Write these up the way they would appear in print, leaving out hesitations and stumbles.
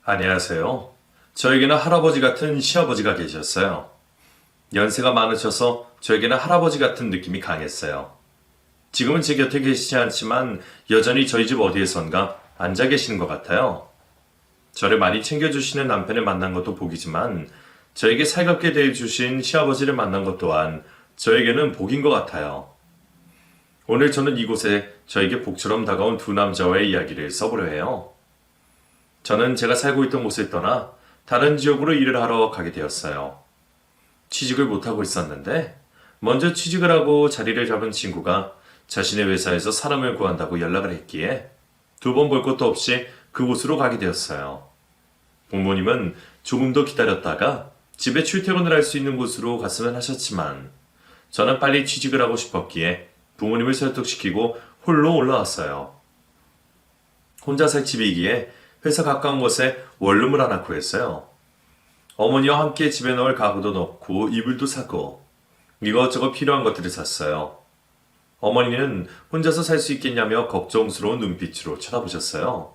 안녕하세요. 저에게는 할아버지 같은 시아버지가 계셨어요. 연세가 많으셔서 저에게는 할아버지 같은 느낌이 강했어요. 지금은 제 곁에 계시지 않지만 여전히 저희 집 어디에선가 앉아 계시는 것 같아요. 저를 많이 챙겨주시는 남편을 만난 것도 복이지만 저에게 살갑게 대해주신 시아버지를 만난 것 또한 저에게는 복인 것 같아요. 오늘 저는 이곳에 저에게 복처럼 다가온 두 남자와의 이야기를 써보려 해요. 저는 제가 살고 있던 곳을 떠나 다른 지역으로 일을 하러 가게 되었어요. 취직을 못하고 있었는데 먼저 취직을 하고 자리를 잡은 친구가 자신의 회사에서 사람을 구한다고 연락을 했기에 두 번 볼 것도 없이 그곳으로 가게 되었어요. 부모님은 조금 더 기다렸다가 집에 출퇴근을 할 수 있는 곳으로 갔으면 하셨지만 저는 빨리 취직을 하고 싶었기에 부모님을 설득시키고 홀로 올라왔어요. 혼자 살 집이기에 회사 가까운 곳에 원룸을 하나 구했어요. 어머니와 함께 집에 넣을 가구도 넣고 이불도 사고 이것저것 필요한 것들을 샀어요. 어머니는 혼자서 살 수 있겠냐며 걱정스러운 눈빛으로 쳐다보셨어요.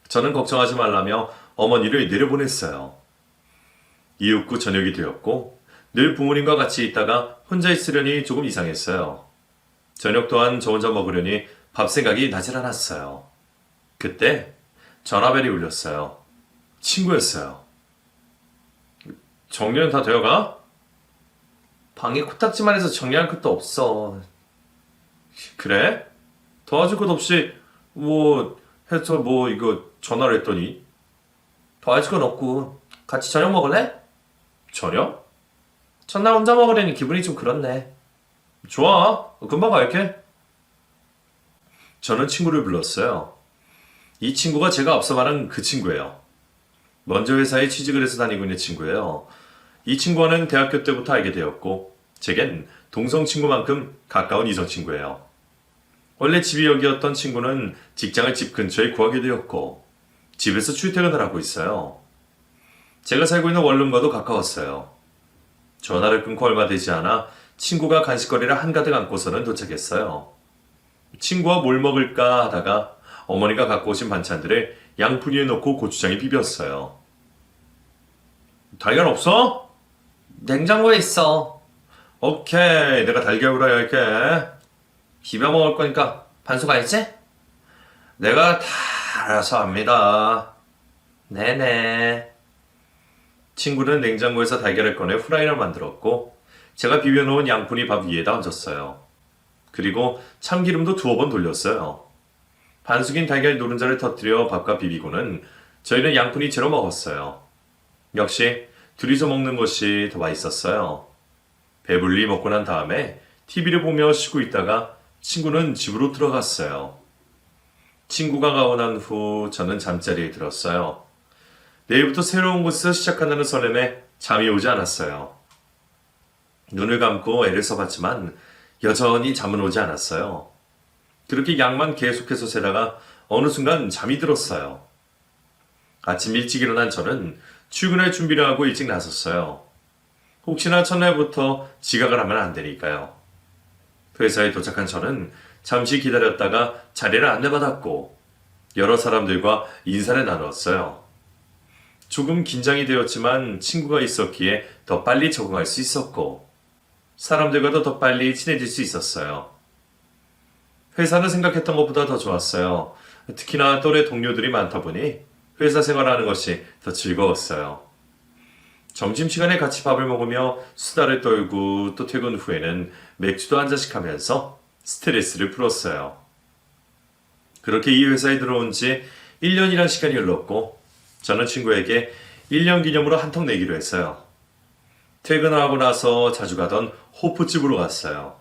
저는 걱정하지 말라며 어머니를 내려보냈어요. 이윽고 저녁이 되었고 늘 부모님과 같이 있다가 혼자 있으려니 조금 이상했어요. 저녁 또한 저 혼자 먹으려니 밥 생각이 나질 않았어요. 그때 전화벨이 울렸어요. 친구였어요. 정리는 다 되어가? 방에 코딱지만 해서 정리할 것도 없어. 그래? 도와줄 것 없이 해서 이거 전화를 했더니 도와줄 건 없고 같이 저녁 먹을래? 저녁? 첫날 혼자 먹으려니 기분이 좀 그렇네. 좋아. 금방 갈게. 저는 친구를 불렀어요. 이 친구가 제가 앞서 말한 그 친구예요. 먼저 회사에 취직을 해서 다니고 있는 친구예요. 이 친구와는 대학교 때부터 알게 되었고 제겐 동성 친구만큼 가까운 이성 친구예요. 원래 집이 여기였던 친구는 직장을 집 근처에 구하게 되었고 집에서 출퇴근을 하고 있어요. 제가 살고 있는 원룸과도 가까웠어요. 전화를 끊고 얼마 되지 않아 친구가 간식거리를 한가득 안고서는 도착했어요. 친구와 뭘 먹을까 하다가 어머니가 갖고 오신 반찬들을 양푼 위에 넣고 고추장에 비볐어요. 달걀 없어? 냉장고에 있어. 오케이, 내가 달걀 후라이 할게. 비벼 먹을 거니까 반숙 알지? 내가 다 알아서 합니다. 네네. 친구는 냉장고에서 달걀을 꺼내 후라이를 만들었고 제가 비벼놓은 양푼이 밥 위에다 얹었어요. 그리고 참기름도 두어 번 돌렸어요. 반숙인 달걀 노른자를 터뜨려 밥과 비비고는 저희는 양푼이 채로 먹었어요. 역시 둘이서 먹는 것이 더 맛있었어요. 배불리 먹고 난 다음에 TV를 보며 쉬고 있다가 친구는 집으로 들어갔어요. 친구가 가고 난 후 저는 잠자리에 들었어요. 내일부터 새로운 곳에서 시작한다는 설렘에 잠이 오지 않았어요. 눈을 감고 애를 써봤지만 여전히 잠은 오지 않았어요. 그렇게 약만 계속해서 세다가 어느 순간 잠이 들었어요. 아침 일찍 일어난 저는 출근할 준비를 하고 일찍 나섰어요. 혹시나 첫날부터 지각을 하면 안 되니까요. 회사에 도착한 저는 잠시 기다렸다가 자리를 안내받았고 여러 사람들과 인사를 나누었어요. 조금 긴장이 되었지만 친구가 있었기에 더 빨리 적응할 수 있었고 사람들과도 더 빨리 친해질 수 있었어요. 회사는 생각했던 것보다 더 좋았어요. 특히나 또래 동료들이 많다 보니 회사 생활하는 것이 더 즐거웠어요. 점심시간에 같이 밥을 먹으며 수다를 떨고 또 퇴근 후에는 맥주도 한 잔씩 하면서 스트레스를 풀었어요. 그렇게 이 회사에 들어온 지 1년이란 시간이 흘렀고 저는 친구에게 1년 기념으로 한턱 내기로 했어요. 퇴근하고 나서 자주 가던 호프집으로 갔어요.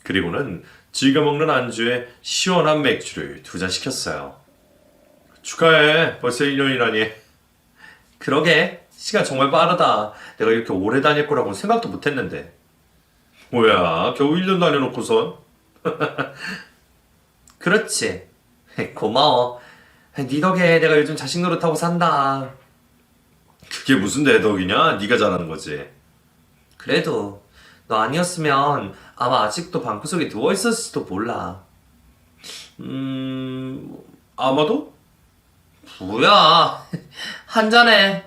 그리고는 즐겨 먹는 안주에 시원한 맥주를 2잔 시켰어요. 축하해. 벌써 1년이라니. 그러게. 시간 정말 빠르다. 내가 이렇게 오래 다닐 거라고 생각도 못했는데. 뭐야, 겨우 1년 다녀놓고선? 그렇지. 고마워. 네 덕에 내가 요즘 자식 노릇하고 산다. 그게 무슨 내 덕이냐? 네가 잘하는 거지. 그래도 너 아니었으면 아마 아직도 방구석에 누워있었을지도 몰라. 아마도? 뭐야. 한잔해.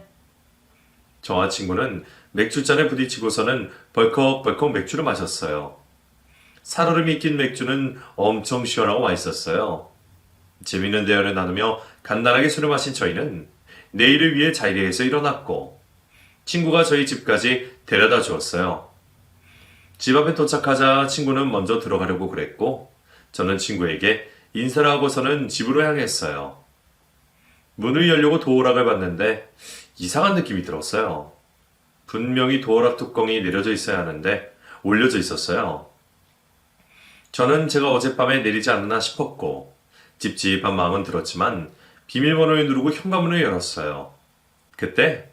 저와 친구는 맥주잔에 부딪히고서는 벌컥벌컥 맥주를 마셨어요. 살얼음이 낀 맥주는 엄청 시원하고 맛있었어요. 재밌는 대화를 나누며 간단하게 술을 마신 저희는 내일을 위해 자리에서 일어났고 친구가 저희 집까지 데려다 주었어요. 집 앞에 도착하자 친구는 먼저 들어가려고 그랬고 저는 친구에게 인사를 하고서는 집으로 향했어요. 문을 열려고 도어락을 봤는데 이상한 느낌이 들었어요. 분명히 도어락 뚜껑이 내려져 있어야 하는데 올려져 있었어요. 저는 제가 어젯밤에 내리지 않았나 싶었고 찝찝한 마음은 들었지만 비밀번호를 누르고 현관문을 열었어요. 그때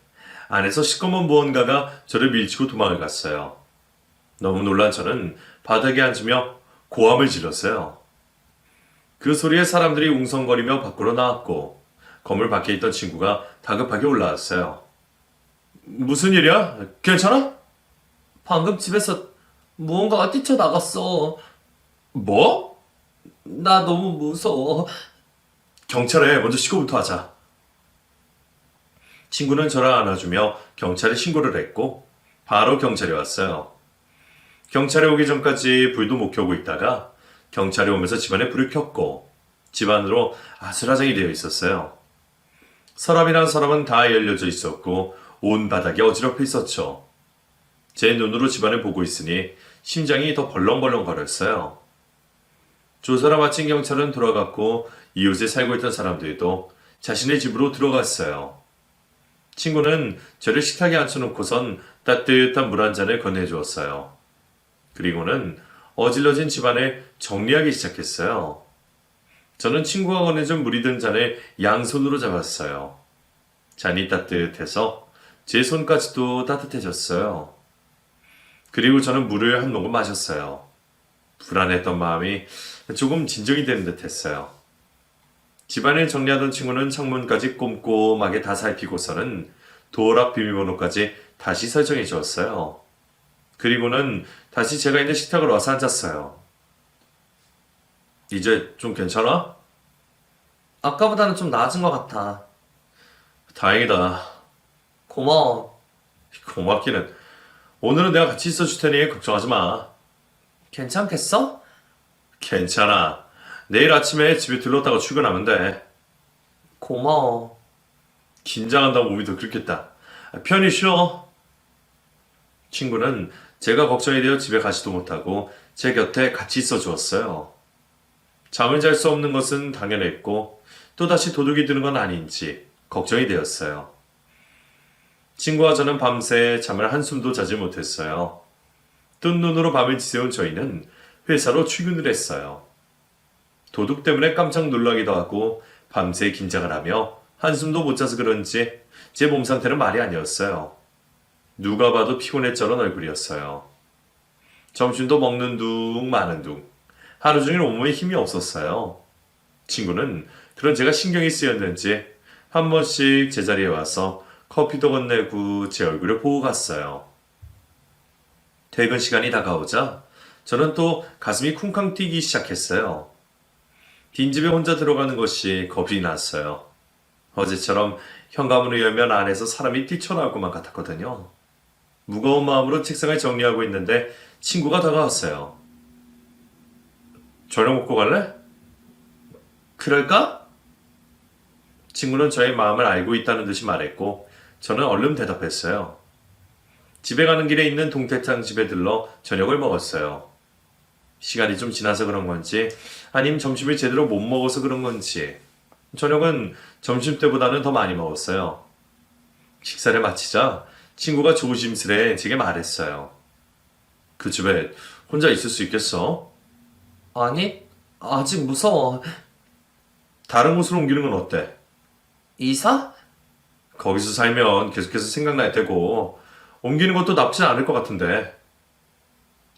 안에서 시꺼먼 무언가가 저를 밀치고 도망을 갔어요. 너무 놀란 저는 바닥에 앉으며 고함을 질렀어요. 그 소리에 사람들이 웅성거리며 밖으로 나왔고 건물 밖에 있던 친구가 다급하게 올라왔어요. 무슨 일이야? 괜찮아? 방금 집에서 무언가가 뛰쳐나갔어. 뭐? 나 너무 무서워. 경찰에 먼저 신고부터 하자. 친구는 저를 안아주며 경찰에 신고를 했고 바로 경찰이 왔어요. 경찰이 오기 전까지 불도 못 켜고 있다가 경찰이 오면서 집안에 불을 켰고 집안으로 아수라장이 되어 있었어요. 서랍이란 서랍은 다 열려져 있었고 온 바닥이 어지럽혀 있었죠. 제 눈으로 집안을 보고 있으니 심장이 더 벌렁벌렁거렸어요. 조사를 마친 경찰은 돌아갔고 이웃에 살고 있던 사람들도 자신의 집으로 들어갔어요. 친구는 저를 식탁에 앉혀놓고선 따뜻한 물 한 잔을 건네주었어요. 그리고는 어질러진 집안을 정리하기 시작했어요. 저는 친구가 건네준 물이 든 잔을 양손으로 잡았어요. 잔이 따뜻해서 제 손까지도 따뜻해졌어요. 그리고 저는 물을 한 모금 마셨어요. 불안했던 마음이 조금 진정이 되는 듯 했어요. 집안을 정리하던 친구는 창문까지 꼼꼼하게 다 살피고서는 도어락 비밀번호까지 다시 설정해 주었어요. 그리고는 다시 제가 있는 식탁으로 와서 앉았어요. 이제 좀 괜찮아? 아까보다는 좀 나아진 것 같아. 다행이다. 고마워. 고맙기는. 오늘은 내가 같이 있어줄 테니 걱정하지 마. 괜찮겠어? 괜찮아. 내일 아침에 집에 들렀다가 출근하면 돼. 고마워. 긴장한다고 몸이 더 긁겠다. 편히 쉬어. 친구는 제가 걱정이 되어 집에 가지도 못하고 제 곁에 같이 있어 주었어요. 잠을 잘 수 없는 것은 당연했고 또다시 도둑이 드는 건 아닌지 걱정이 되었어요. 친구와 저는 밤새 잠을 한숨도 자지 못했어요. 뜬 눈으로 밤을 지새운 저희는 회사로 출근을 했어요. 도둑 때문에 깜짝 놀라기도 하고 밤새 긴장을 하며 한숨도 못 자서 그런지 제 몸 상태는 말이 아니었어요. 누가 봐도 피곤해 쩔은 얼굴이었어요. 점심도 먹는 둥 마는 둥 하루 종일 온몸에 힘이 없었어요. 친구는 그런 제가 신경이 쓰였는지 한 번씩 제자리에 와서 커피도 건네고 제 얼굴을 보고 갔어요. 퇴근 시간이 다가오자 저는 또 가슴이 쿵쾅 뛰기 시작했어요. 빈집에 혼자 들어가는 것이 겁이 났어요. 어제처럼 현관문을 열면 안에서 사람이 뛰쳐나올 것만 같았거든요. 무거운 마음으로 책상을 정리하고 있는데 친구가 다가왔어요. 저녁 먹고 갈래? 그럴까? 친구는 저의 마음을 알고 있다는 듯이 말했고 저는 얼른 대답했어요. 집에 가는 길에 있는 동태탕 집에 들러 저녁을 먹었어요. 시간이 좀 지나서 그런 건지 아님 점심을 제대로 못 먹어서 그런 건지 저녁은 점심 때보다는 더 많이 먹었어요. 식사를 마치자 친구가 조심스레 제게 말했어요. 그 집에 혼자 있을 수 있겠어? 아니, 아직 무서워. 다른 곳으로 옮기는 건 어때? 이사? 거기서 살면 계속해서 생각날 테고 옮기는 것도 나쁘진 않을 것 같은데.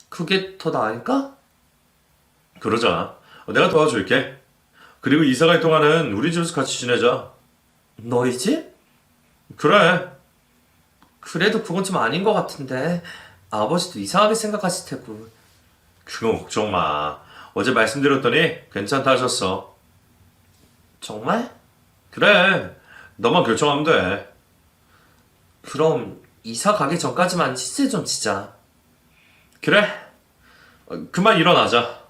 그게 더 나을까? 그러자. 내가 도와줄게. 그리고 이사 갈 동안은 우리 집에서 같이 지내자. 너희 집? 그래. 그래도 그건 좀 아닌 것 같은데. 아버지도 이상하게 생각하실 테고. 그건 걱정 마. 어제 말씀드렸더니 괜찮다 하셨어. 정말? 그래. 너만 결정하면 돼. 그럼 이사 가기 전까지만 치즈 좀 치자. 그래. 그만 일어나자.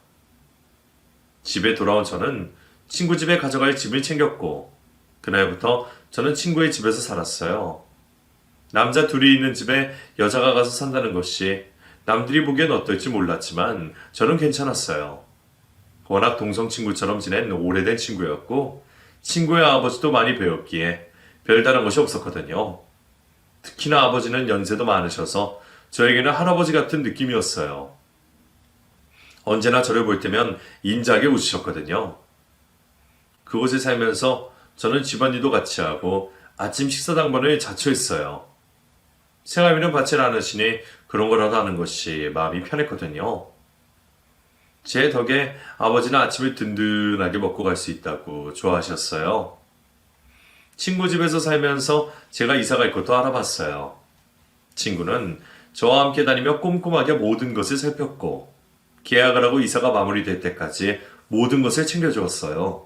집에 돌아온 저는 친구 집에 가져갈 짐을 챙겼고 그날부터 저는 친구의 집에서 살았어요. 남자 둘이 있는 집에 여자가 가서 산다는 것이 남들이 보기엔 어떨지 몰랐지만 저는 괜찮았어요. 워낙 동성 친구처럼 지낸 오래된 친구였고 친구의 아버지도 많이 배웠기에 별다른 것이 없었거든요. 특히나 아버지는 연세도 많으셔서 저에게는 할아버지 같은 느낌이었어요. 언제나 저를 볼 때면 인자하게 웃으셨거든요. 그곳에 살면서 저는 집안일도 같이 하고 아침 식사 당번을 자처했어요. 생활비는 받질 않으시니 그런 거라도 하는 것이 마음이 편했거든요. 제 덕에 아버지는 아침을 든든하게 먹고 갈 수 있다고 좋아하셨어요. 친구 집에서 살면서 제가 이사 갈 것도 알아봤어요. 친구는 저와 함께 다니며 꼼꼼하게 모든 것을 살폈고 계약을 하고 이사가 마무리될 때까지 모든 것을 챙겨주었어요.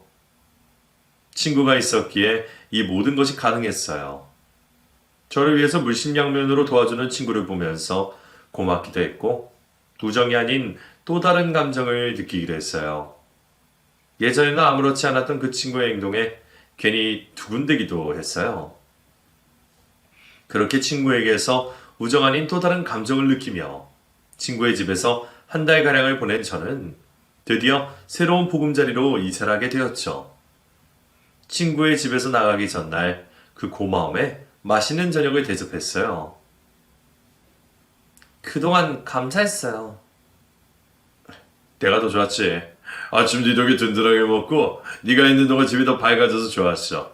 친구가 있었기에 이 모든 것이 가능했어요. 저를 위해서 물심양면으로 도와주는 친구를 보면서 고맙기도 했고 우정이 아닌 또 다른 감정을 느끼기도 했어요. 예전에는 아무렇지 않았던 그 친구의 행동에 괜히 두근대기도 했어요. 그렇게 친구에게서 우정 아닌 또 다른 감정을 느끼며 친구의 집에서 한 달가량을 보낸 저는 드디어 새로운 보금자리로 이사를 하게 되었죠. 친구의 집에서 나가기 전날 그 고마움에 맛있는 저녁을 대접했어요. 그동안 감사했어요. 내가 더 좋았지. 아침 뒤덕에 든든하게 먹고 네가 있는 동안 집이 더 밝아져서 좋았어.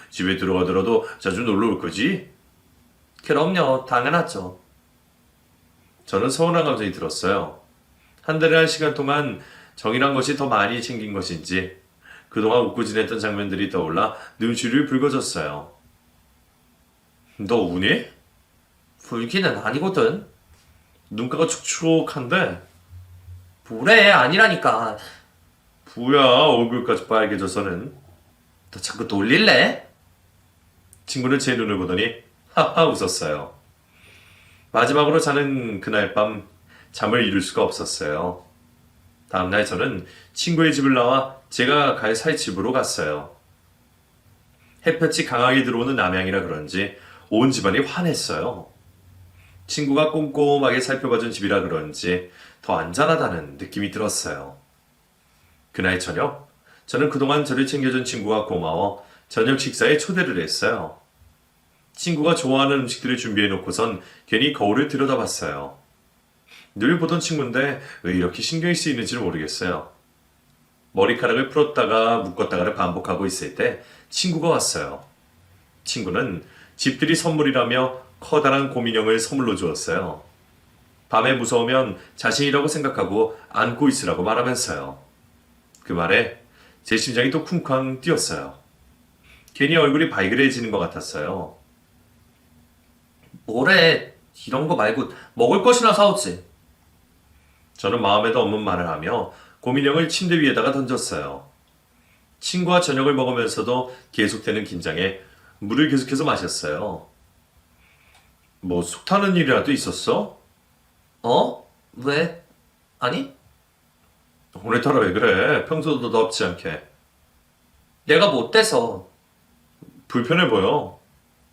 집에 들어가더라도 자주 놀러 올 거지? 그럼요, 당연하죠. 저는 서운한 감정이 들었어요. 한 달에 한 시간 동안 정이란 것이 더 많이 챙긴 것인지 그동안 웃고 지냈던 장면들이 떠올라 눈시울이 붉어졌어요. 너 우니? 불기는 아니거든. 눈가가 촉촉한데? 뭐래, 아니라니까. 뭐야 얼굴까지 빨개져서는. 너 자꾸 놀릴래? 친구는 제 눈을 보더니 하하 웃었어요. 마지막으로 자는 그날 밤 잠을 이룰 수가 없었어요. 다음날 저는 친구의 집을 나와 제가 갈 살 집으로 갔어요. 햇볕이 강하게 들어오는 남양이라 그런지 온 집안이 환했어요. 친구가 꼼꼼하게 살펴봐준 집이라 그런지 더 안전하다는 느낌이 들었어요. 그날 저녁, 저는 그동안 저를 챙겨준 친구가 고마워 저녁 식사에 초대를 했어요. 친구가 좋아하는 음식들을 준비해놓고선 괜히 거울을 들여다봤어요. 늘 보던 친구인데 왜 이렇게 신경이 쓰이는지를 모르겠어요. 머리카락을 풀었다가 묶었다가를 반복하고 있을 때 친구가 왔어요. 친구는 집들이 선물이라며 커다란 곰인형을 선물로 주었어요. 밤에 무서우면 자신이라고 생각하고 안고 있으라고 말하면서요. 그 말에 제 심장이 또 쿵쾅 뛰었어요. 괜히 얼굴이 발그레해지는 것 같았어요. 뭐래, 이런 거 말고 먹을 것이나 사오지. 저는 마음에도 없는 말을 하며 곰인형을 침대 위에다가 던졌어요. 친구와 저녁을 먹으면서도 계속되는 긴장에 물을 계속해서 마셨어요. 뭐 속 타는 일이라도 있었어? 어? 왜? 아니? 오늘따라 왜 그래? 평소도 덥지 않게. 내가 못돼서. 불편해 보여.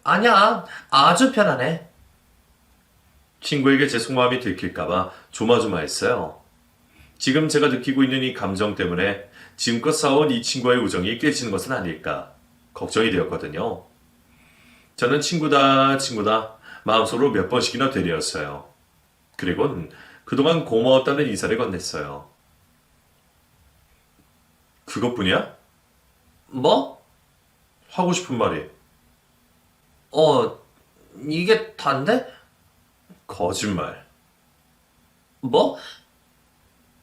아니야, 아주 편하네. 친구에게 제 속마음이 들킬까봐 조마조마했어요. 지금 제가 느끼고 있는 이 감정 때문에 지금껏 쌓아온 이 친구와의 우정이 깨지는 것은 아닐까 걱정이 되었거든요. 저는 친구다 마음속으로 몇 번씩이나 되뇌었어요. 그리곤 그동안 고마웠다는 인사를 건넸어요. 그것뿐이야? 뭐? 하고 싶은 말이. 이게 단데? 거짓말. 뭐?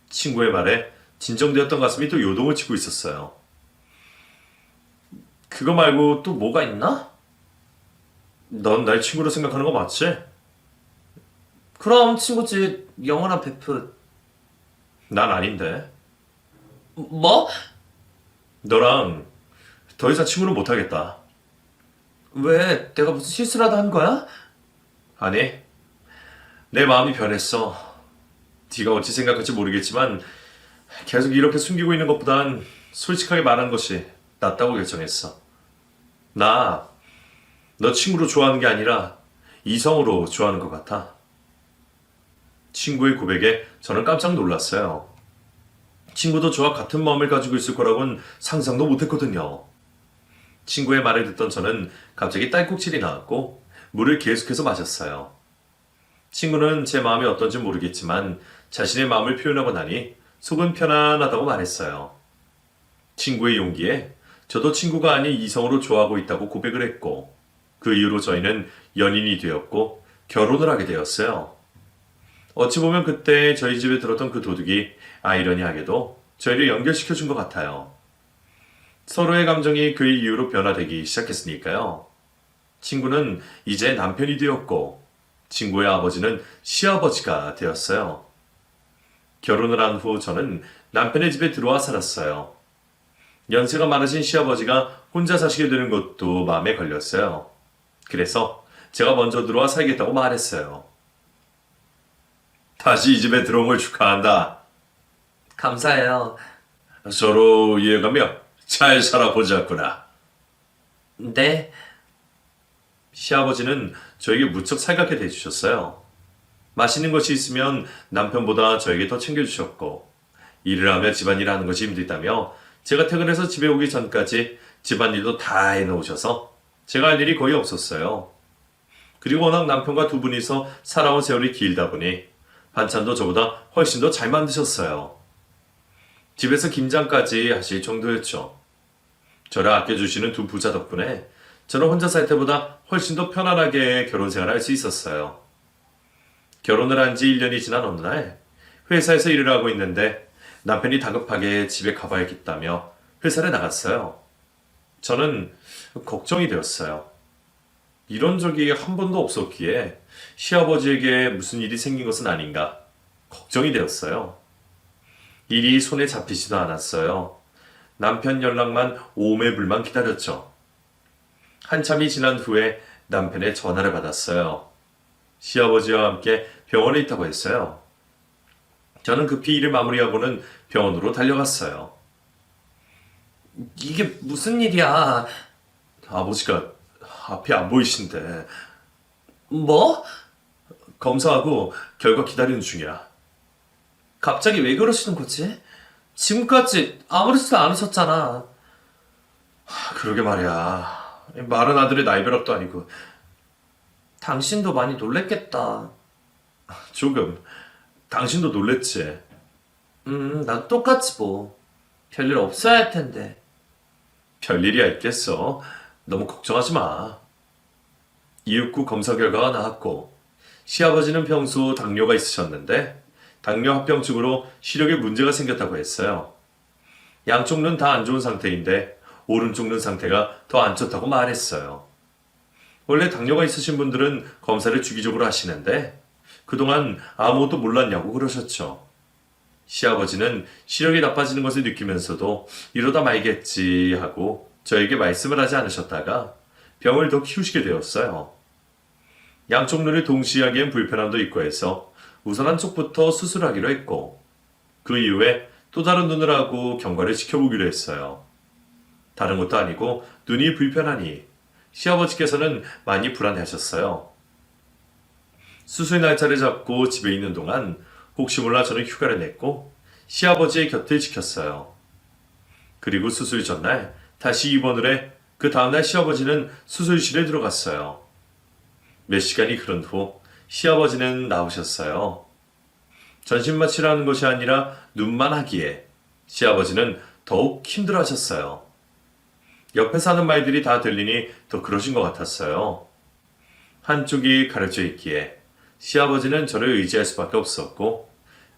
친구의 말에 진정되었던 가슴이 또 요동을 치고 있었어요. 그거 말고 또 뭐가 있나? 넌 날 친구로 생각하는 거 맞지? 그럼 친구지, 영원한 베프. 난 아닌데. 뭐? 너랑 더 이상 친구는 못하겠다. 왜? 내가 무슨 실수라도 한 거야? 아니, 내 마음이 변했어. 네가 어찌 생각할지 모르겠지만 계속 이렇게 숨기고 있는 것보단 솔직하게 말하는 것이 낫다고 결정했어. 나 너 친구로 좋아하는 게 아니라 이성으로 좋아하는 것 같아. 친구의 고백에 저는 깜짝 놀랐어요. 친구도 저와 같은 마음을 가지고 있을 거라고는 상상도 못했거든요. 친구의 말을 듣던 저는 갑자기 딸꾹질이 나왔고 물을 계속해서 마셨어요. 친구는 제 마음이 어떤지 모르겠지만 자신의 마음을 표현하고 나니 속은 편안하다고 말했어요. 친구의 용기에 저도 친구가 아닌 이성으로 좋아하고 있다고 고백을 했고 그 이후로 저희는 연인이 되었고 결혼을 하게 되었어요. 어찌 보면 그때 저희 집에 들었던 그 도둑이 아이러니하게도 저희를 연결시켜 준 것 같아요. 서로의 감정이 그 이후로 변화되기 시작했으니까요. 친구는 이제 남편이 되었고 친구의 아버지는 시아버지가 되었어요. 결혼을 한 후 저는 남편의 집에 들어와 살았어요. 연세가 많으신 시아버지가 혼자 사시게 되는 것도 마음에 걸렸어요. 그래서 제가 먼저 들어와 살겠다고 말했어요. 다시 이 집에 들어온 걸 축하한다. 감사해요. 서로 이해가며 잘 살아보자꾸나. 네, 시아버지는 저에게 무척 살갑게 대해주셨어요. 맛있는 것이 있으면 남편보다 저에게 더 챙겨주셨고 일을 하며 집안일 하는 것이 힘들다며 제가 퇴근해서 집에 오기 전까지 집안일도 다 해놓으셔서 제가 할 일이 거의 없었어요. 그리고 워낙 남편과 두 분이서 살아온 세월이 길다 보니 반찬도 저보다 훨씬 더 잘 만드셨어요. 집에서 김장까지 하실 정도였죠. 저를 아껴주시는 두 부자 덕분에 저는 혼자 살 때보다 훨씬 더 편안하게 결혼 생활을 할 수 있었어요. 결혼을 한 지 1년이 지난 어느 날 회사에서 일을 하고 있는데 남편이 다급하게 집에 가봐야겠다며 회사를 나갔어요. 저는 걱정이 되었어요. 이런 적이 한 번도 없었기에 시아버지에게 무슨 일이 생긴 것은 아닌가 걱정이 되었어요. 일이 손에 잡히지도 않았어요. 남편 연락만 오매불만 기다렸죠. 한참이 지난 후에 남편의 전화를 받았어요. 시아버지와 함께 병원에 있다고 했어요. 저는 급히 일을 마무리하고는 병원으로 달려갔어요. 이게 무슨 일이야? 아버지가 앞이 안 보이신데 뭐? 검사하고 결과 기다리는 중이야. 갑자기 왜 그러시는 거지? 지금까지 아무렇지도 않으셨잖아. 그러게 말이야. 마른 아들의 나이벼락도 아니고 당신도 많이 놀랬겠다. 조금. 당신도 놀랬지. 나도 똑같지 뭐. 별일 없어야 할 텐데. 별일이야 있겠어. 너무 걱정하지 마. 이윽고 검사 결과가 나왔고 시아버지는 평소 당뇨가 있으셨는데 당뇨 합병증으로 시력에 문제가 생겼다고 했어요. 양쪽 눈 다 안 좋은 상태인데 오른쪽 눈 상태가 더 안 좋다고 말했어요. 원래 당뇨가 있으신 분들은 검사를 주기적으로 하시는데 그동안 아무것도 몰랐냐고 그러셨죠. 시아버지는 시력이 나빠지는 것을 느끼면서도 이러다 말겠지 하고 저에게 말씀을 하지 않으셨다가 병을 더 키우시게 되었어요. 양쪽 눈을 동시에 하기엔 불편함도 있고 해서 우선 한쪽부터 수술하기로 했고 그 이후에 또 다른 눈을 하고 경과를 지켜보기로 했어요. 다른 것도 아니고 눈이 불편하니 시아버지께서는 많이 불안해하셨어요. 수술 날짜를 잡고 집에 있는 동안 혹시 몰라 저는 휴가를 냈고 시아버지의 곁을 지켰어요. 그리고 수술 전날 다시 입원을 해 그 다음날 시아버지는 수술실에 들어갔어요. 몇 시간이 흐른 후 시아버지는 나오셨어요. 전신마취라는 것이 아니라 눈만 하기에 시아버지는 더욱 힘들어하셨어요. 옆에서 하는 말들이 다 들리니 더 그러신 것 같았어요. 한쪽이 가려져 있기에 시아버지는 저를 의지할 수밖에 없었고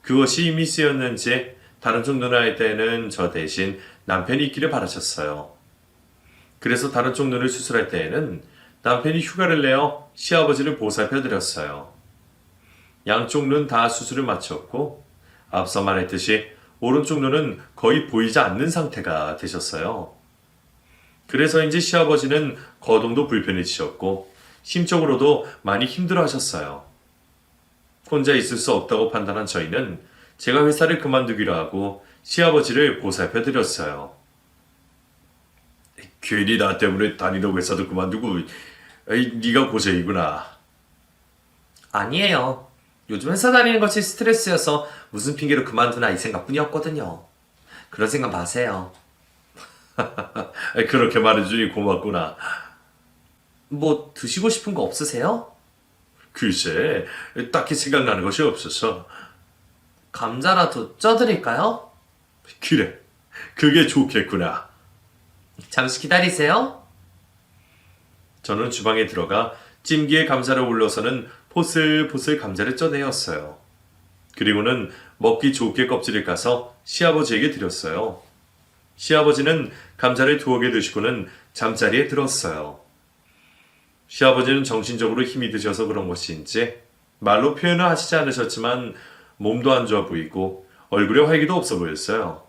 그것이 이미 쓰였는지 다른 쪽 눈을 할 때에는 저 대신 남편이 있기를 바라셨어요. 그래서 다른 쪽 눈을 수술할 때에는 남편이 휴가를 내어 시아버지를 보살펴드렸어요. 양쪽 눈 다 수술을 마쳤고 앞서 말했듯이 오른쪽 눈은 거의 보이지 않는 상태가 되셨어요. 그래서인지 시아버지는 거동도 불편해지셨고 심적으로도 많이 힘들어하셨어요. 혼자 있을 수 없다고 판단한 저희는 제가 회사를 그만두기로 하고 시아버지를 보살펴 드렸어요. 괜히 나 때문에 다니던 회사도 그만두고 네가 고생이구나. 아니에요. 요즘 회사 다니는 것이 스트레스여서 무슨 핑계로 그만두나 이 생각뿐이었거든요. 그런 생각 마세요. 그렇게 말해주니 고맙구나. 뭐 드시고 싶은 거 없으세요? 글쎄, 딱히 생각나는 것이 없어서. 감자라도 쪄드릴까요? 그래, 그게 좋겠구나. 잠시 기다리세요. 저는 주방에 들어가 찜기에 감자를 올려서는 포슬포슬 감자를 쪄내었어요. 그리고는 먹기 좋게 껍질을 까서 시아버지에게 드렸어요. 시아버지는 감자를 두어 개 드시고는 잠자리에 들었어요. 시아버지는 정신적으로 힘이 드셔서 그런 것인지 말로 표현을 하시지 않으셨지만 몸도 안 좋아 보이고 얼굴에 활기도 없어 보였어요.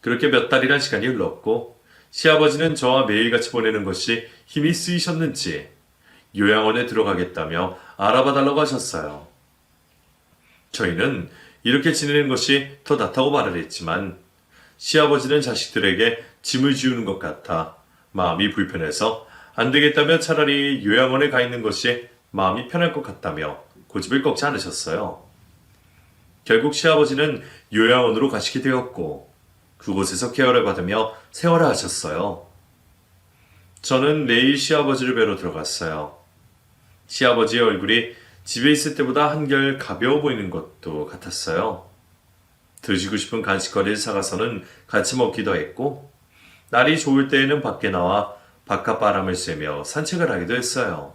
그렇게 몇 달이란 시간이 흘렀고 시아버지는 저와 매일같이 보내는 것이 힘이 쓰이셨는지 요양원에 들어가겠다며 알아봐 달라고 하셨어요. 저희는 이렇게 지내는 것이 더 낫다고 말을 했지만 시아버지는 자식들에게 짐을 지우는 것 같아 마음이 불편해서 안 되겠다며 차라리 요양원에 가 있는 것이 마음이 편할 것 같다며 고집을 꺾지 않으셨어요. 결국 시아버지는 요양원으로 가시게 되었고 그곳에서 케어를 받으며 생활을 하셨어요. 저는 내일 시아버지를 뵈러 들어갔어요. 시아버지의 얼굴이 집에 있을 때보다 한결 가벼워 보이는 것도 같았어요. 드시고 싶은 간식거리를 사가서는 같이 먹기도 했고 날이 좋을 때에는 밖에 나와 바깥 바람을 쐬며 산책을 하기도 했어요.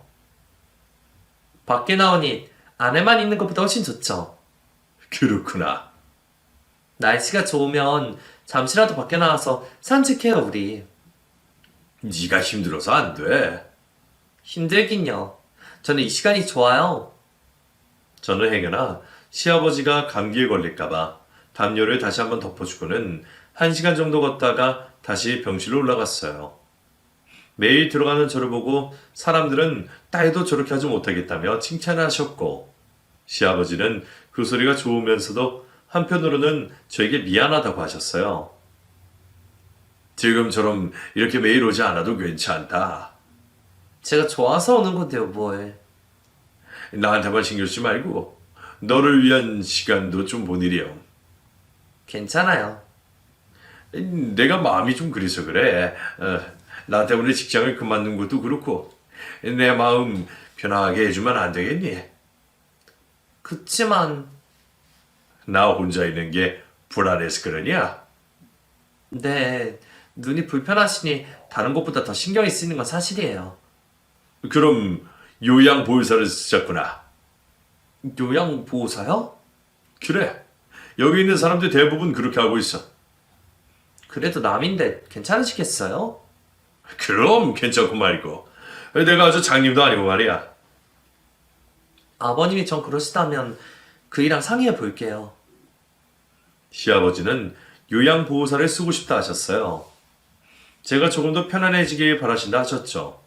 밖에 나오니 안에만 있는 것보다 훨씬 좋죠. 그렇구나. 날씨가 좋으면 잠시라도 밖에 나와서 산책해요, 우리. 네가 힘들어서 안 돼. 힘들긴요. 저는 이 시간이 좋아요. 저는 행여나 시아버지가 감기에 걸릴까봐 담요를 다시 한번 덮어주고는 1시간 정도 걷다가 다시 병실로 올라갔어요. 매일 들어가는 저를 보고 사람들은 딸도 저렇게 하지 못하겠다며 칭찬을 하셨고 시아버지는 그 소리가 좋으면서도 한편으로는 저에게 미안하다고 하셨어요. 지금처럼 이렇게 매일 오지 않아도 괜찮다. 제가 좋아서 오는 건데요, 뭘. 나한테만 신경 쓰지 말고 너를 위한 시간도 좀 보내렴. 괜찮아요. 내가 마음이 좀 그래서 그래. 나 때문에 직장을 그만둔 것도 그렇고 내 마음 편하게 해주면 안 되겠니? 그치만, 나 혼자 있는 게 불안해서 그러냐? 네, 눈이 불편하시니 다른 것보다 더 신경이 쓰이는 건 사실이에요. 그럼 요양보호사를 쓰셨구나. 요양보호사요? 그래. 여기 있는 사람들 대부분 그렇게 하고 있어. 그래도 남인데 괜찮으시겠어요? 그럼 괜찮고 말이고. 내가 아주 장님도 아니고 말이야. 아버님이 전 그러시다면 그이랑 상의해 볼게요. 시아버지는 요양보호사를 쓰고 싶다 하셨어요. 제가 조금 더 편안해지길 바라신다 하셨죠.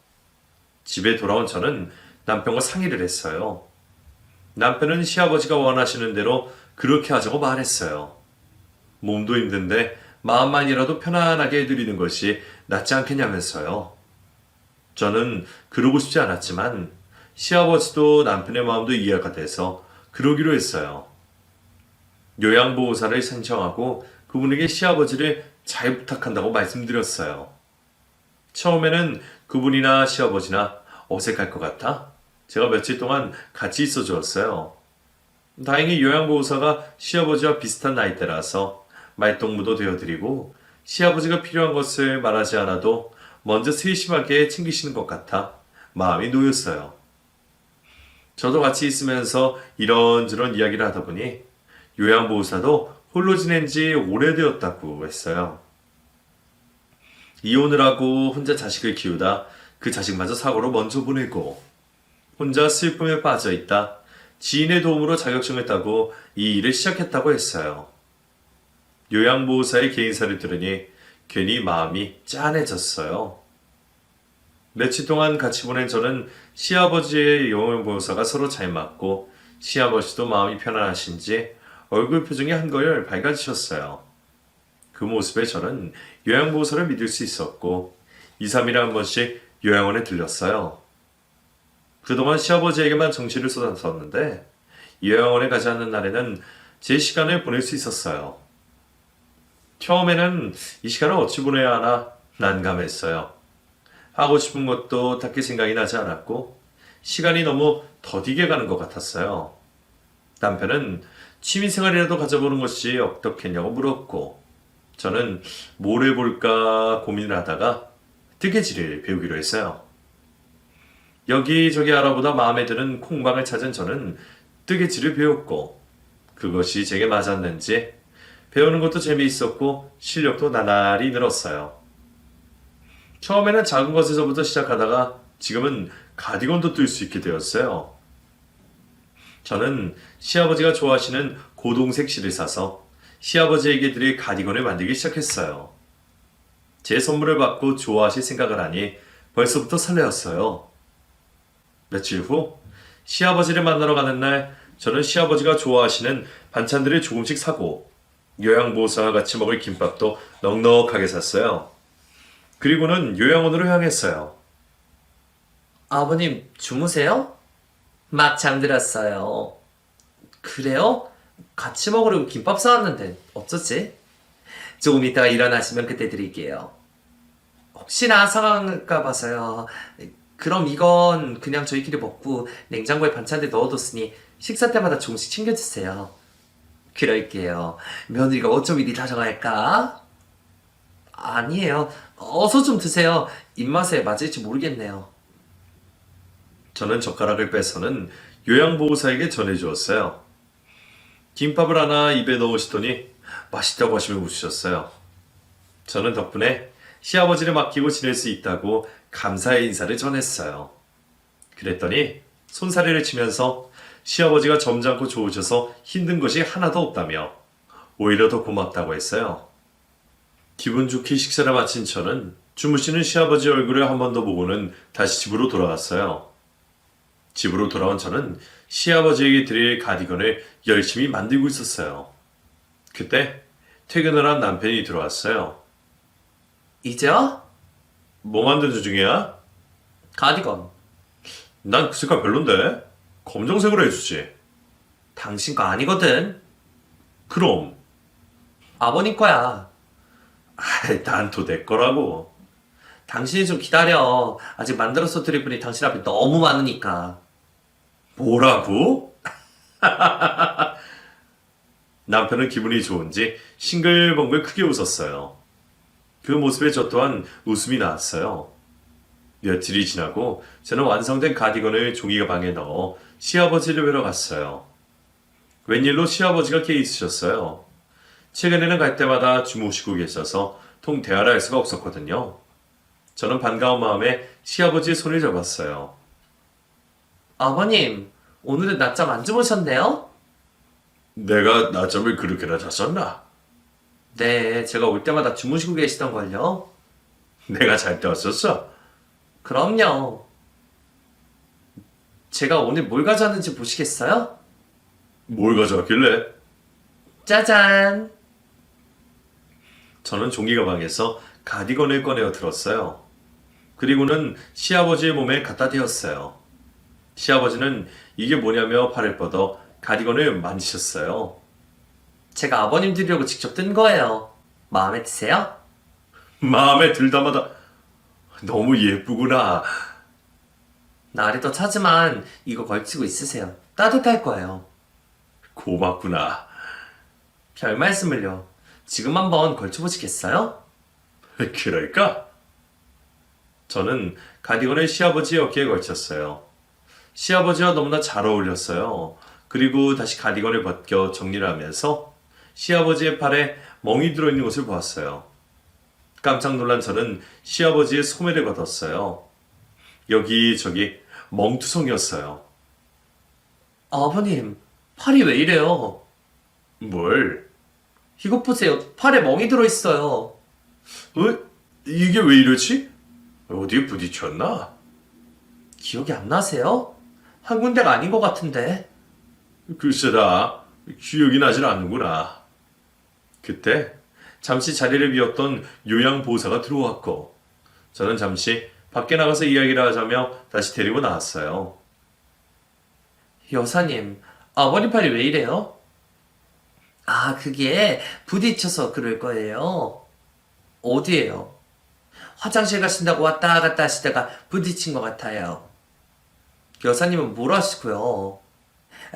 집에 돌아온 저는 남편과 상의를 했어요. 남편은 시아버지가 원하시는 대로 그렇게 하자고 말했어요. 몸도 힘든데 마음만이라도 편안하게 해드리는 것이 낫지 않겠냐면서요. 저는 그러고 싶지 않았지만 시아버지도 남편의 마음도 이해가 돼서 그러기로 했어요. 요양보호사를 신청하고 그분에게 시아버지를 잘 부탁한다고 말씀드렸어요. 처음에는 그분이나 시아버지나 어색할 것 같아 제가 며칠 동안 같이 있어 주었어요. 다행히 요양보호사가 시아버지와 비슷한 나이대라서 말동무도 되어드리고 시아버지가 필요한 것을 말하지 않아도 먼저 세심하게 챙기시는 것 같아 마음이 놓였어요. 저도 같이 있으면서 이런저런 이야기를 하다 보니 요양보호사도 홀로 지낸 지 오래되었다고 했어요. 이혼을 하고 혼자 자식을 키우다 그 자식마저 사고로 먼저 보내고 혼자 슬픔에 빠져있다 지인의 도움으로 자격증을 따고 이 일을 시작했다고 했어요. 요양보호사의 개인사를 들으니 괜히 마음이 짠해졌어요. 며칠 동안 같이 보낸 저는 시아버지의 요양보호사가 서로 잘 맞고 시아버지도 마음이 편안하신지 얼굴 표정이 한결 밝아지셨어요. 그 모습에 저는 요양보호사를 믿을 수 있었고 2, 3일에 한 번씩 요양원에 들렸어요. 그동안 시아버지에게만 정신을 쏟았었는데 요양원에 가지 않는 날에는 제 시간을 보낼 수 있었어요. 처음에는 이 시간을 어찌 보내야 하나 난감했어요. 하고 싶은 것도 딱히 생각이 나지 않았고 시간이 너무 더디게 가는 것 같았어요. 남편은 취미생활이라도 가져보는 것이 어떻겠냐고 물었고 저는 뭘 해볼까 고민을 하다가 뜨개질을 배우기로 했어요. 여기저기 알아보다 마음에 드는 콩방을 찾은 저는 뜨개질을 배웠고 그것이 제게 맞았는지 배우는 것도 재미있었고 실력도 나날이 늘었어요. 처음에는 작은 것에서부터 시작하다가 지금은 가디건도 뜰 수 있게 되었어요. 저는 시아버지가 좋아하시는 고동색 실을 사서 시아버지에게 드릴 가디건을 만들기 시작했어요. 제 선물을 받고 좋아하실 생각을 하니 벌써부터 설레었어요. 며칠 후 시아버지를 만나러 가는 날 저는 시아버지가 좋아하시는 반찬들을 조금씩 사고 요양보호사와 같이 먹을 김밥도 넉넉하게 샀어요. 그리고는 요양원으로 향했어요. 아버님, 주무세요? 막 잠들었어요. 그래요? 같이 먹으려고 김밥 사왔는데 어쩌지? 조금 이따가 일어나시면 그때 드릴게요. 혹시나 상할까 봐서요. 그럼 이건 그냥 저희끼리 먹고 냉장고에 반찬들 넣어뒀으니 식사 때마다 조금씩 챙겨주세요. 그럴게요. 며느리가 어쩜 이리 다정할까? 아니에요. 어서 좀 드세요. 입맛에 맞을지 모르겠네요. 저는 젓가락을 빼서는 요양보호사에게 전해주었어요. 김밥을 하나 입에 넣으시더니 맛있다고 하시며 웃으셨어요. 저는 덕분에 시아버지를 맡기고 지낼 수 있다고 감사의 인사를 전했어요. 그랬더니 손사래를 치면서 시아버지가 점잖고 좋으셔서 힘든 것이 하나도 없다며 오히려 더 고맙다고 했어요. 기분 좋게 식사를 마친 저는 주무시는 시아버지 얼굴을 한 번 더 보고는 다시 집으로 돌아갔어요. 집으로 돌아온 저는 시아버지에게 드릴 가디건을 열심히 만들고 있었어요. 그때 퇴근을 한 남편이 들어왔어요. 이제요? 뭐 만드는 중이야? 가디건. 난 그 색깔 별론데? 검정색으로 해주지. 당신 거 아니거든. 그럼. 아버님 거야. 난 또 내 거라고. 당신이 좀 기다려. 아직 만들어서 드릴 분이 당신 앞에 너무 많으니까. 뭐라고? 남편은 기분이 좋은지 싱글벙글 크게 웃었어요. 그 모습에 저 또한 웃음이 나왔어요. 며칠이 지나고 저는 완성된 가디건을 종이 가방에 넣어 시아버지를 뵈러 갔어요. 웬일로 시아버지가 깨 있으셨어요. 최근에는 갈 때마다 주무시고 계셔서 통 대화를 할 수가 없었거든요. 저는 반가운 마음에 시아버지의 손을 잡았어요. 아버님, 오늘은 낮잠 안 주무셨네요? 내가 낮잠을 그렇게나 잤었나? 네, 제가 올 때마다 주무시고 계시던걸요. 내가 잘 때 왔었어? 그럼요. 제가 오늘 뭘 가져왔는지 보시겠어요? 뭘 가져왔길래? 짜잔! 저는 종이 가방에서 가디건을 꺼내어 들었어요. 그리고는 시아버지의 몸에 갖다 대었어요. 시아버지는 이게 뭐냐며 팔을 뻗어 가디건을 만지셨어요. 제가 아버님 드리려고 직접 뜬 거예요. 마음에 드세요? 마음에 들다마다 너무 예쁘구나. 날이 더 차지만 이거 걸치고 있으세요. 따뜻할 거예요. 고맙구나. 별 말씀을요. 지금 한번 걸쳐보시겠어요? 그럴까? 저는 가디건을 시아버지의 어깨에 걸쳤어요. 시아버지와 너무나 잘 어울렸어요. 그리고 다시 가디건을 벗겨 정리를 하면서 시아버지의 팔에 멍이 들어있는 것을 보았어요. 깜짝 놀란 저는 시아버지의 소매를 걷었어요. 여기저기 멍투성이었어요. 아버님, 팔이 왜 이래요? 뭘? 이것 보세요. 팔에 멍이 들어있어요. 이게 왜 이러지? 어디에 부딪혔나? 기억이 안 나세요? 한 군데가 아닌 것 같은데. 글쎄다, 기억이 나질 않는구나. 그때 잠시 자리를 비웠던 요양보호사가 들어왔고, 저는 잠시 밖에 나가서 이야기를 하자며 다시 데리고 나왔어요. 여사님, 아버님 팔이 왜 이래요? 아, 그게 부딪혀서 그럴 거예요. 어디에요? 화장실 가신다고 왔다 갔다 하시다가 부딪힌 것 같아요. 여사님은 뭘 하시고요?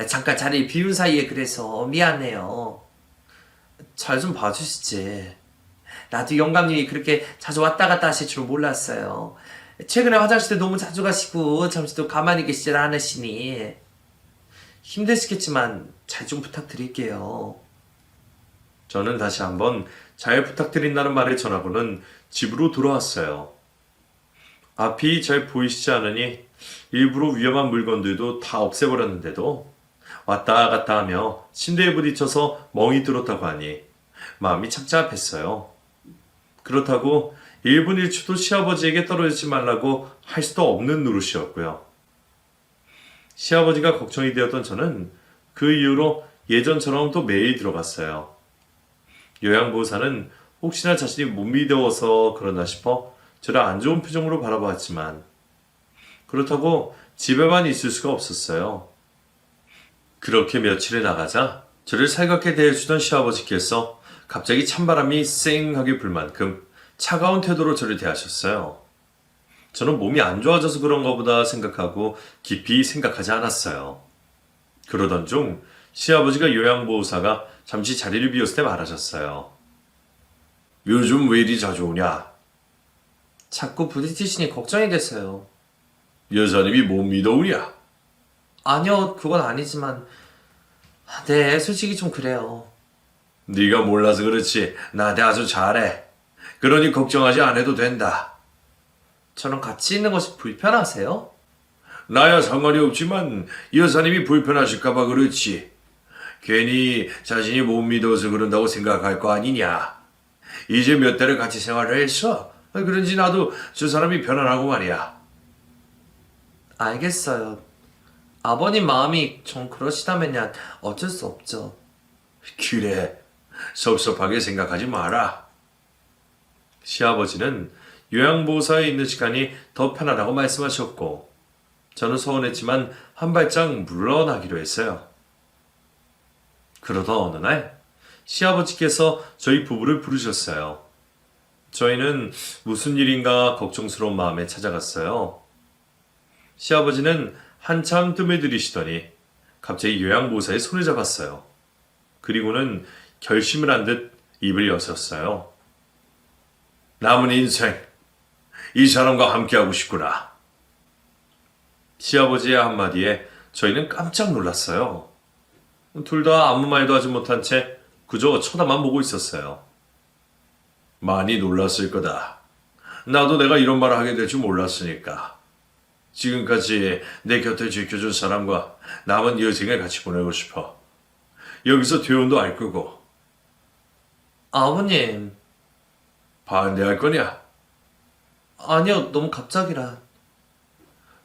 잠깐 자리 비운 사이에 그래서 미안해요. 잘 좀 봐주시지. 나도 영감님이 그렇게 자주 왔다 갔다 하실 줄 몰랐어요. 최근에 화장실에 너무 자주 가시고 잠시도 가만히 계시질 않으시니 힘드시겠지만 잘 좀 부탁드릴게요. 저는 다시 한번 잘 부탁드린다는 말을 전하고는 집으로 돌아왔어요. 앞이 잘 보이시지 않으니 일부러 위험한 물건들도 다 없애버렸는데도 왔다 갔다 하며 침대에 부딪혀서 멍이 들었다고 하니 마음이 착잡했어요. 그렇다고 1분 1초도 시아버지에게 떨어지지 말라고 할 수도 없는 노릇이었고요. 시아버지가 걱정이 되었던 저는 그 이후로 예전처럼 또 매일 들어갔어요. 요양보호사는 혹시나 자신이 못 믿어서 그러나 싶어 저를 안 좋은 표정으로 바라보았지만 그렇다고 집에만 있을 수가 없었어요. 그렇게 며칠이 나가자 저를 살갑게 대해주던 시아버지께서 갑자기 찬바람이 쌩하게 불 만큼 차가운 태도로 저를 대하셨어요. 저는 몸이 안 좋아져서 그런가 보다 생각하고 깊이 생각하지 않았어요. 그러던 중 시아버지가 요양보호사가 잠시 자리를 비웠을 때 말하셨어요. 요즘 왜 이리 자주 오냐? 자꾸 부딪히시니 걱정이 됐어요. 여사님이 못 믿어오냐? 아니요, 그건 아니지만 네, 솔직히 좀 그래요. 네가 몰라서 그렇지 나한테 아주 잘해. 그러니 걱정하지 않아도 된다. 저랑 같이 있는 것이 불편하세요? 나야 상관이 없지만 여사님이 불편하실까봐 그렇지. 괜히 자신이 못 믿어서 그런다고 생각할 거 아니냐. 이제 몇 달을 같이 생활을 했어. 그런지 나도 저 사람이 편안하고 말이야. 알겠어요. 아버님 마음이 좀 그러시다면야 어쩔 수 없죠. 그래, 섭섭하게 생각하지 마라. 시아버지는 요양보호사에 있는 시간이 더 편하다고 말씀하셨고 저는 서운했지만 한 발짝 물러나기로 했어요. 그러던 어느 날 시아버지께서 저희 부부를 부르셨어요. 저희는 무슨 일인가 걱정스러운 마음에 찾아갔어요. 시아버지는 한참 뜸을 들이시더니 갑자기 요양보호사의 손을 잡았어요. 그리고는 결심을 한 듯 입을 여셨어요. 남은 인생 이 사람과 함께하고 싶구나. 시아버지의 한마디에 저희는 깜짝 놀랐어요. 둘 다 아무 말도 하지 못한 채 그저 쳐다만 보고 있었어요. 많이 놀랐을 거다. 나도 내가 이런 말을 하게 될 줄 몰랐으니까. 지금까지 내 곁을 지켜준 사람과 남은 여생을 같이 보내고 싶어. 여기서 퇴원도 할 거고. 아버님, 반대할 거냐? 아니요, 너무 갑작이라.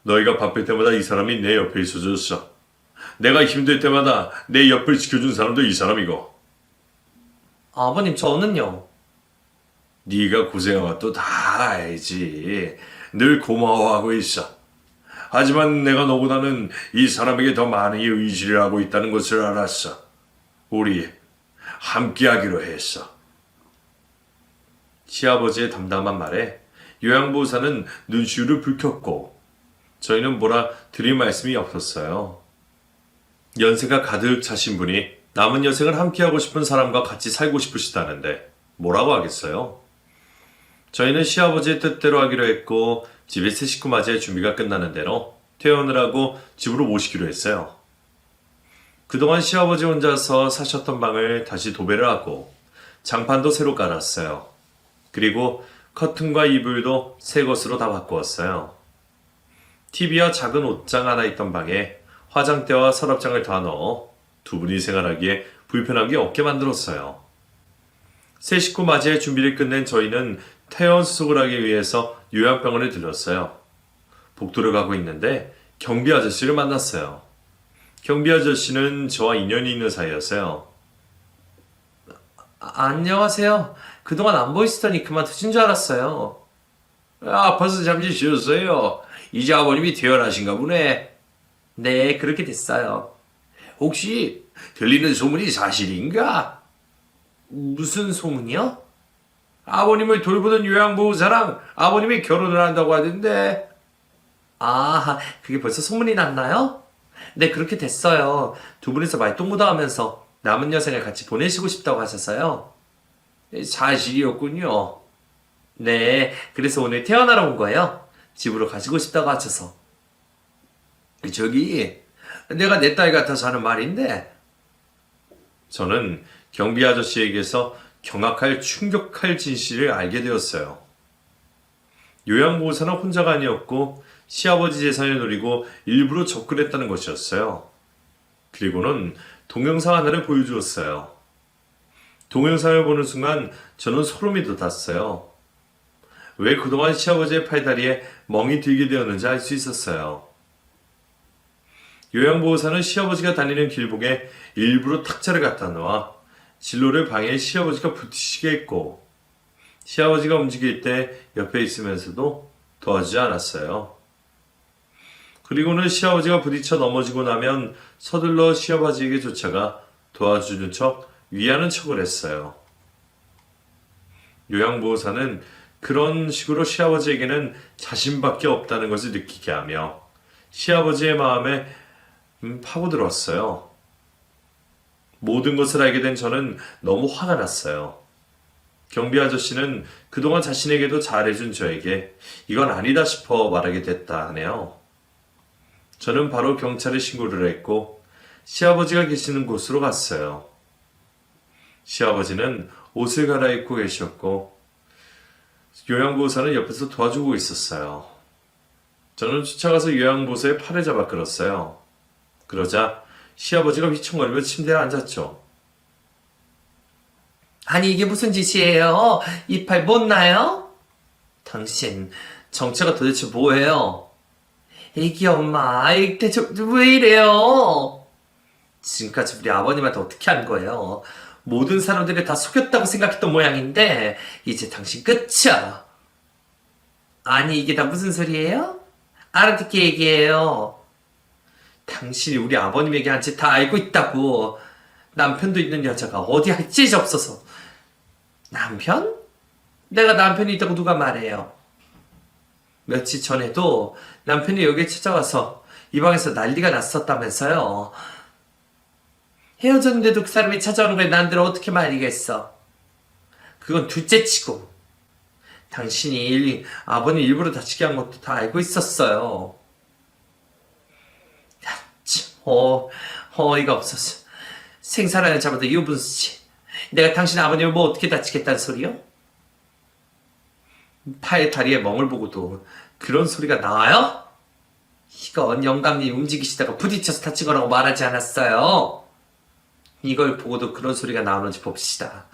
너희가 바쁠 때마다 이 사람이 내 옆에 있어줬어. 내가 힘들 때마다 내 옆을 지켜준 사람도 이 사람이고. 아버님, 저는요. 네가 고생한 것도 다 알지. 늘 고마워하고 있어. 하지만 내가 너보다는 이 사람에게 더 많은 의지를 하고 있다는 것을 알았어. 우리 함께하기로 했어. 시아버지의 담담한 말에 요양보호사는 눈시울을 붉혔고 저희는 뭐라 드릴 말씀이 없었어요. 연세가 가득 차신 분이 남은 여생을 함께하고 싶은 사람과 같이 살고 싶으시다는데 뭐라고 하겠어요? 저희는 시아버지의 뜻대로 하기로 했고 집에 새 식구 맞이할 준비가 끝나는 대로 퇴원을 하고 집으로 모시기로 했어요. 그동안 시아버지 혼자서 사셨던 방을 다시 도배를 하고 장판도 새로 깔았어요. 그리고 커튼과 이불도 새 것으로 다 바꾸었어요. TV와 작은 옷장 하나 있던 방에 화장대와 서랍장을 다 넣어 두 분이 생활하기에 불편한 게 없게 만들었어요. 새 식구 맞이할 준비를 끝낸 저희는 퇴원 수속을 하기 위해서 요양병원에 들렀어요. 복도를 가고 있는데 경비 아저씨를 만났어요. 경비 아저씨는 저와 인연이 있는 사이였어요. 안녕하세요. 그동안 안 보이시더니 그만두신 줄 알았어요. 아파서 잠시 쉬었어요. 이제 아버님이 퇴원하신가 보네. 네, 그렇게 됐어요. 혹시 들리는 소문이 사실인가? 무슨 소문이요? 아버님을 돌보던 요양보호사랑 아버님이 결혼을 한다고 하던데. 아, 그게 벌써 소문이 났나요? 네, 그렇게 됐어요. 두 분이서 말동무다하면서 남은 여생을 같이 보내시고 싶다고 하셨어요. 사실이었군요. 네, 그래서 오늘 퇴원하러 온 거예요. 집으로 가시고 싶다고 하셔서. 저기 내가 내 딸 같아서 하는 말인데 저는 경비 아저씨에게서 경악할 충격할 진실을 알게 되었어요. 요양보호사는 혼자가 아니었고 시아버지 재산을 노리고 일부러 접근했다는 것이었어요. 그리고는 동영상 하나를 보여주었어요. 동영상을 보는 순간 저는 소름이 돋았어요. 왜 그동안 시아버지의 팔다리에 멍이 들게 되었는지 알 수 있었어요. 요양보호사는 시아버지가 다니는 길목에 일부러 탁자를 갖다 놓아 진로를 방해 시아버지가 부딪히게 했고 시아버지가 움직일 때 옆에 있으면서도 도와주지 않았어요. 그리고는 시아버지가 부딪혀 넘어지고 나면 서둘러 시아버지에게 쫓아가 도와주는 척 위하는 척을 했어요. 요양보호사는 그런 식으로 시아버지에게는 자신밖에 없다는 것을 느끼게 하며 시아버지의 마음에 파고들었어요. 모든 것을 알게 된 저는 너무 화가 났어요. 경비 아저씨는 그동안 자신에게도 잘해준 저에게 이건 아니다 싶어 말하게 됐다 하네요. 저는 바로 경찰에 신고를 했고 시아버지가 계시는 곳으로 갔어요. 시아버지는 옷을 갈아입고 계셨고 요양보호사는 옆에서 도와주고 있었어요. 저는 쫓아가서 요양보호사의 팔을 잡아 끌었어요. 그러자 시아버지가 휘청거리며 침대에 앉았죠. 아니, 이게 무슨 짓이에요? 이 팔 못 나요? 당신, 정체가 도대체 뭐예요? 애기 엄마, 대체 왜 이래요? 지금까지 우리 아버님한테 어떻게 한 거예요? 모든 사람들이 다 속였다고 생각했던 모양인데 이제 당신 끝이야. 아니, 이게 다 무슨 소리예요? 알아듣게 얘기해요. 당신이 우리 아버님에게 한 짓 다 알고 있다고. 남편도 있는 여자가 어디 할 짓이 없어서. 남편? 내가 남편이 있다고 누가 말해요? 며칠 전에도 남편이 여기 찾아와서 이 방에서 난리가 났었다면서요. 헤어졌는데도 그 사람이 찾아오는 걸 난들 어떻게 말이겠어. 그건 둘째치고 당신이 아버님 일부러 다치게 한 것도 다 알고 있었어요. 야, 참, 어이가 없었어. 생사랑을 잡아도 유분수지. 내가 당신 아버님을 뭐 어떻게 다치겠다는 소리요? 팔 다리에 멍을 보고도 그런 소리가 나와요? 이건 영감님 움직이시다가 부딪혀서 다친 거라고 말하지 않았어요. 이걸 보고도 그런 소리가 나오는지 봅시다.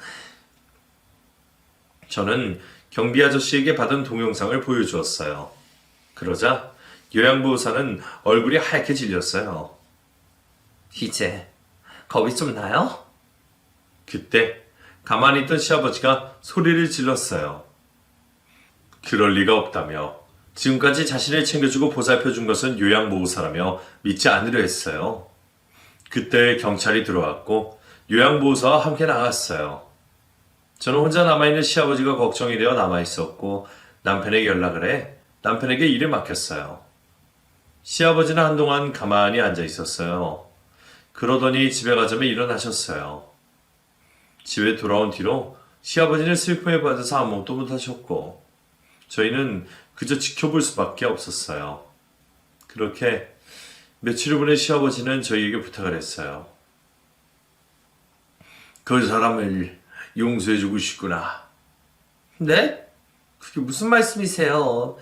저는 경비 아저씨에게 받은 동영상을 보여주었어요. 그러자 요양보호사는 얼굴이 하얗게 질렸어요. 이제 겁이 좀 나요? 그때 가만히 있던 시아버지가 소리를 질렀어요. 그럴 리가 없다며 지금까지 자신을 챙겨주고 보살펴준 것은 요양보호사라며 믿지 않으려 했어요. 그때 경찰이 들어왔고 요양보호사와 함께 나갔어요. 저는 혼자 남아있는 시아버지가 걱정이 되어 남아있었고 남편에게 연락을 해 남편에게 일을 맡겼어요. 시아버지는 한동안 가만히 앉아 있었어요. 그러더니 집에 가자며 일어나셨어요. 집에 돌아온 뒤로 시아버지는 슬픔에 빠져서 아무것도 못하셨고 저희는 그저 지켜볼 수밖에 없었어요. 그렇게 며칠 후에 시아버지는 저희에게 부탁을 했어요. 그 사람을 용서해주고 싶구나. 네? 그게 무슨 말씀이세요?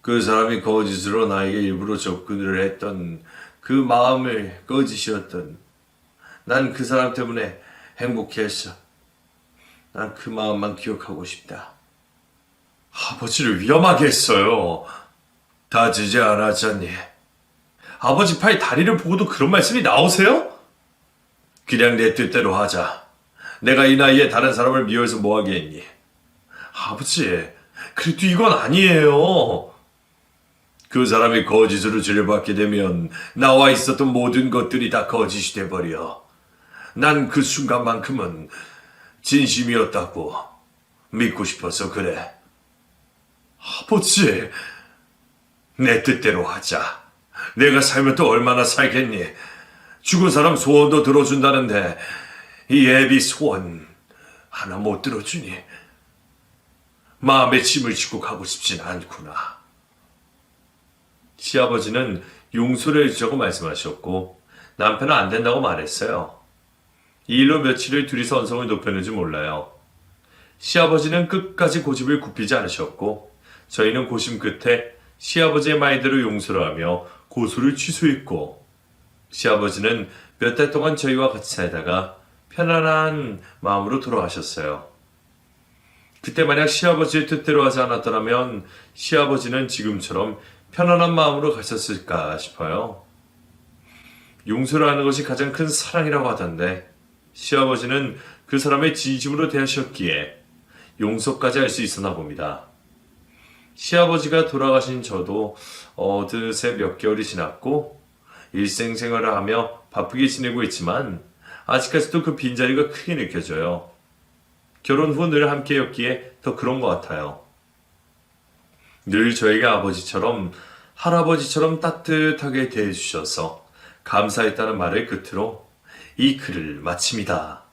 그 사람이 거짓으로 나에게 일부러 접근을 했던 그 마음을 거짓이었던 난 그 사람 때문에 행복했어. 난 그 마음만 기억하고 싶다. 아버지를 위험하게 했어요. 다치지 않았잖니. 아버지 팔 다리를 보고도 그런 말씀이 나오세요? 그냥 내 뜻대로 하자. 내가 이 나이에 다른 사람을 미워해서 뭐하게 했니? 아버지, 그래도 이건 아니에요. 그 사람이 거짓으로 죄를 받게 되면 나와 있었던 모든 것들이 다 거짓이 돼버려. 난 그 순간만큼은 진심이었다고 믿고 싶어서 그래. 아버지, 내 뜻대로 하자. 내가 살면 또 얼마나 살겠니? 죽은 사람 소원도 들어준다는데 이 애비 소원 하나 못 들어주니? 마음에 짐을 지고 가고 싶진 않구나. 시아버지는 용서를 해주자고 말씀하셨고 남편은 안 된다고 말했어요. 이 일로 며칠을 둘이서 언성을 높였는지 몰라요. 시아버지는 끝까지 고집을 굽히지 않으셨고 저희는 고심 끝에 시아버지의 말대로 용서를 하며 고소를 취소했고 시아버지는 몇 달 동안 저희와 같이 살다가 편안한 마음으로 돌아가셨어요. 그때 만약 시아버지의 뜻대로 하지 않았더라면 시아버지는 지금처럼 편안한 마음으로 가셨을까 싶어요. 용서를 하는 것이 가장 큰 사랑이라고 하던데 시아버지는 그 사람의 진심으로 대하셨기에 용서까지 할 수 있었나 봅니다. 시아버지가 돌아가신 저도 어느새 몇 개월이 지났고 일생생활을 하며 바쁘게 지내고 있지만 아직까지도 그 빈자리가 크게 느껴져요. 결혼 후 늘 함께였기에 더 그런 것 같아요. 늘 저에게 아버지처럼 할아버지처럼 따뜻하게 대해주셔서 감사했다는 말을 끝으로 이 글을 마칩니다.